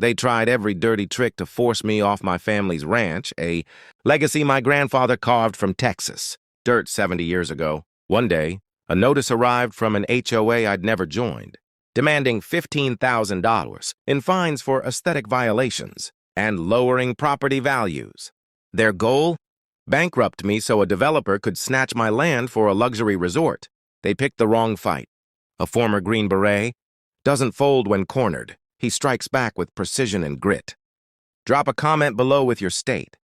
They tried every dirty trick to force me off my family's ranch, a legacy my grandfather carved from Texas, dirt 70 years ago. One day, a notice arrived from an HOA I'd never joined, demanding $15,000 in fines for aesthetic violations and lowering property values. Their goal? Bankrupt me so a developer could snatch my land for a luxury resort. They picked the wrong fight. A former Green Beret doesn't fold when cornered. He strikes back with precision and grit. Drop a comment below with your state.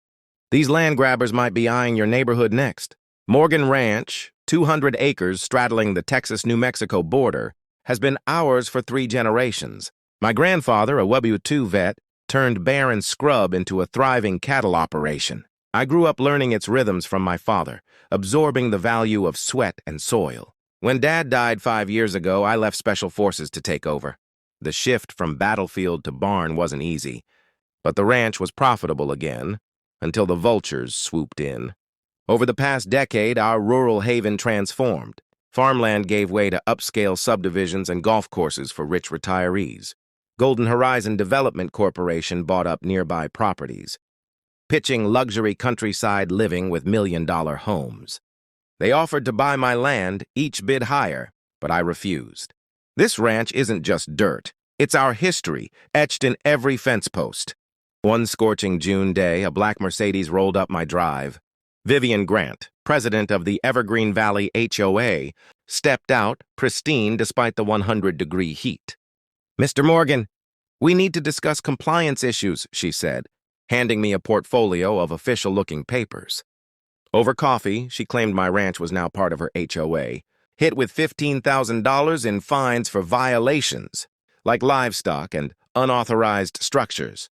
These land grabbers might be eyeing your neighborhood next. Morgan Ranch, 200 acres straddling the Texas-New Mexico border, has been ours for 3 generations. My grandfather, a W-2 vet, turned barren scrub into a thriving cattle operation. I grew up learning its rhythms from my father, absorbing the value of sweat and soil. When Dad died 5 years ago, I left Special Forces to take over. The shift from battlefield to barn wasn't easy, but the ranch was profitable again until the vultures swooped in. Over the past decade, our rural haven transformed. Farmland gave way to upscale subdivisions and golf courses for rich retirees. Golden Horizon Development Corporation bought up nearby properties, pitching luxury countryside living with million-dollar homes. They offered to buy my land, each bid higher, but I refused. This ranch isn't just dirt. It's our history, etched in every fence post. One scorching June day, a black Mercedes rolled up my drive. Vivian Grant, president of the Evergreen Valley HOA, stepped out, pristine despite the 100-degree heat. "Mr. Morgan, we need to discuss compliance issues," she said, handing me a portfolio of official-looking papers. Over coffee, she claimed my ranch was now part of her HOA, hit with $15,000 in fines for violations, like livestock and unauthorized structures.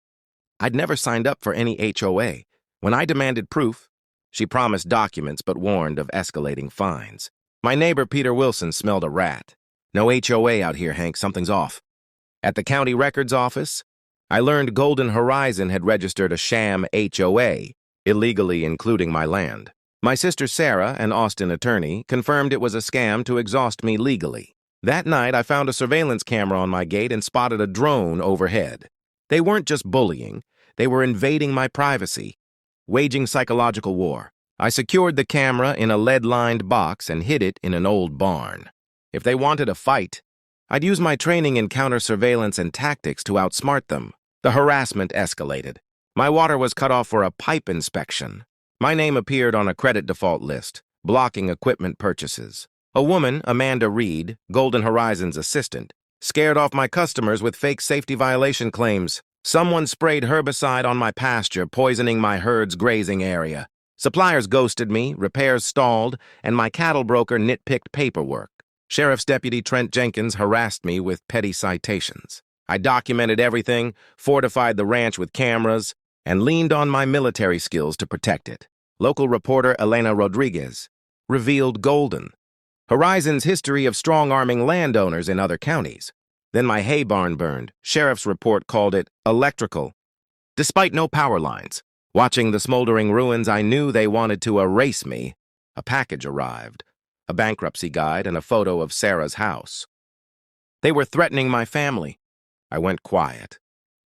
I'd never signed up for any HOA. When I demanded proof, she promised documents but warned of escalating fines. My neighbor Peter Wilson smelled a rat. "No HOA out here, Hank. Something's off." At the county records office, I learned Golden Horizon had registered a sham HOA, illegally including my land. My sister Sarah, an Austin attorney, confirmed it was a scam to exhaust me legally. That night, I found a surveillance camera on my gate and spotted a drone overhead. They weren't just bullying, they were invading my privacy, waging psychological war. I secured the camera in a lead-lined box and hid it in an old barn. If they wanted a fight, I'd use my training in counter-surveillance and tactics to outsmart them. The harassment escalated. My water was cut off for a pipe inspection. My name appeared on a credit default list, blocking equipment purchases. A woman, Amanda Reed, Golden Horizon's assistant, scared off my customers with fake safety violation claims. Someone sprayed herbicide on my pasture, poisoning my herd's grazing area. Suppliers ghosted me, repairs stalled, and my cattle broker nitpicked paperwork. Sheriff's Deputy Trent Jenkins harassed me with petty citations. I documented everything, fortified the ranch with cameras, and leaned on my military skills to protect it. Local reporter Elena Rodriguez revealed Golden Horizon's history of strong-arming landowners in other counties. Then my hay barn burned. Sheriff's report called it electrical. Despite no power lines, watching the smoldering ruins, I knew they wanted to erase me. A package arrived, a bankruptcy guide and a photo of Sarah's house. They were threatening my family. I went quiet,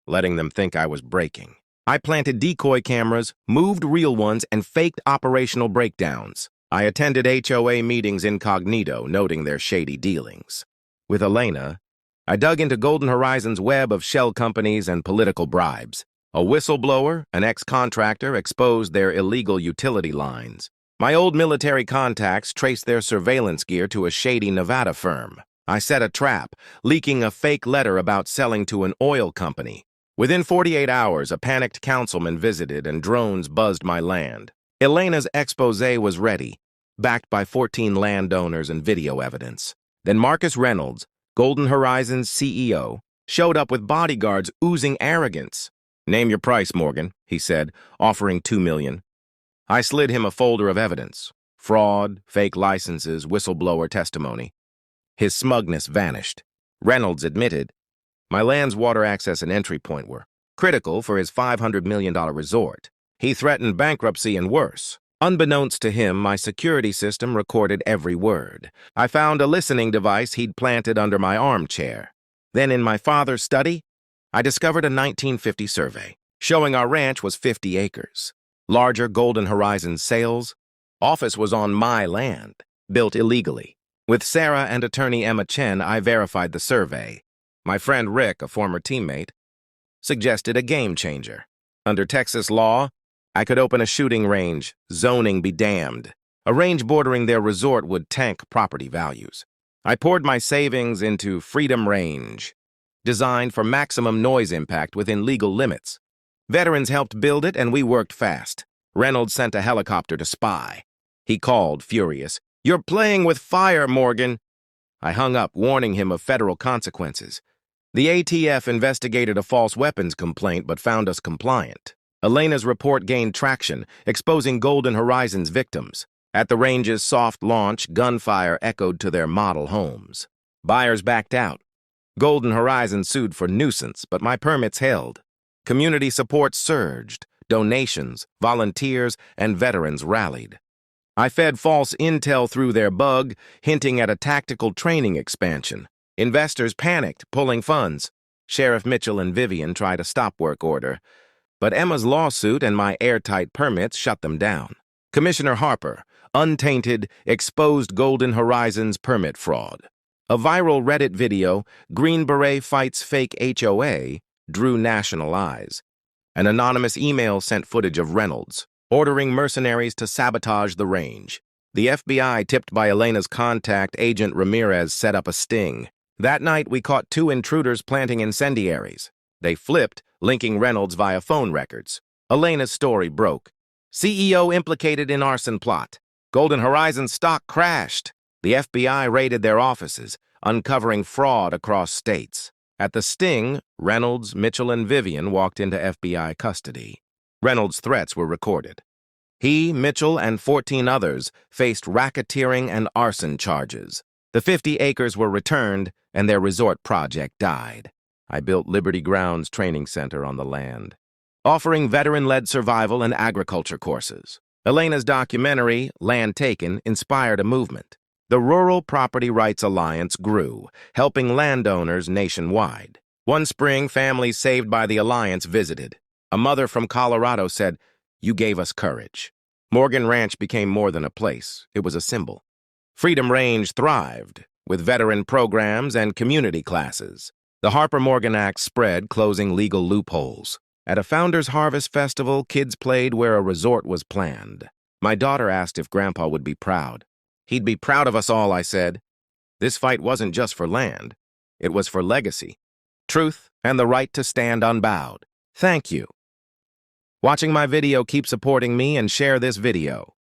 letting them think I was breaking. I planted decoy cameras, moved real ones, and faked operational breakdowns. I attended HOA meetings incognito, noting their shady dealings. With Elena, I dug into Golden Horizon's web of shell companies and political bribes. A whistleblower, an ex-contractor, exposed their illegal utility lines. My old military contacts traced their surveillance gear to a shady Nevada firm. I set a trap, leaking a fake letter about selling to an oil company. Within 48 hours, a panicked councilman visited and drones buzzed my land. Elena's expose was ready, backed by 14 landowners and video evidence. Then Marcus Reynolds, Golden Horizon's CEO, showed up with bodyguards oozing arrogance. "Name your price, Morgan," he said, offering $2 million. I slid him a folder of evidence: fraud, fake licenses, whistleblower testimony. His smugness vanished. Reynolds admitted, my land's water access and entry point were critical for his $500 million resort. He threatened bankruptcy and worse. Unbeknownst to him, my security system recorded every word. I found a listening device he'd planted under my armchair. Then in my father's study, I discovered a 1950 survey showing our ranch was 50 acres. Larger Golden Horizon sales. Office was on my land, built illegally. With Sarah and attorney Emma Chen, I verified the survey. My friend Rick, a former teammate, suggested a game changer. Under Texas law, I could open a shooting range, zoning be damned. A range bordering their resort would tank property values. I poured my savings into Freedom Range, designed for maximum noise impact within legal limits. Veterans helped build it, and we worked fast. Reynolds sent a helicopter to spy. He called, furious, "You're playing with fire, Morgan." I hung up, warning him of federal consequences. The ATF investigated a false weapons complaint but found us compliant. Elena's report gained traction, exposing Golden Horizon's victims. At the range's soft launch, gunfire echoed to their model homes. Buyers backed out. Golden Horizon sued for nuisance, but my permits held. Community support surged. Donations, volunteers, and veterans rallied. I fed false intel through their bug, hinting at a tactical training expansion. Investors panicked, pulling funds. Sheriff Mitchell and Vivian tried a stop work order, but Emma's lawsuit and my airtight permits shut them down. Commissioner Harper, untainted, exposed Golden Horizon's permit fraud. A viral Reddit video, Green Beret Fights Fake HOA, drew national eyes. An anonymous email sent footage of Reynolds, ordering mercenaries to sabotage the range. The FBI, tipped by Elena's contact, Agent Ramirez, set up a sting. That night, we caught 2 intruders planting incendiaries. They flipped, linking Reynolds via phone records. Elena's story broke. CEO implicated in arson plot. Golden Horizon stock crashed. The FBI raided their offices, uncovering fraud across states. At the sting, Reynolds, Mitchell, and Vivian walked into FBI custody. Reynolds' threats were recorded. He, Mitchell, and 14 others faced racketeering and arson charges. The 50 acres were returned, and their resort project died. I built Liberty Grounds Training Center on the land, offering veteran-led survival and agriculture courses. Elena's documentary, Land Taken, inspired a movement. The Rural Property Rights Alliance grew, helping landowners nationwide. One spring, families saved by the Alliance visited. A mother from Colorado said, "You gave us courage." Morgan Ranch became more than a place. It was a symbol. Freedom Range thrived, with veteran programs and community classes. The Harper-Morgan Act spread, closing legal loopholes. At a Founders Harvest Festival, kids played where a resort was planned. My daughter asked if Grandpa would be proud. "He'd be proud of us all," I said. This fight wasn't just for land. It was for legacy, truth, and the right to stand unbowed. Thank you. Watching my video, keep supporting me and share this video.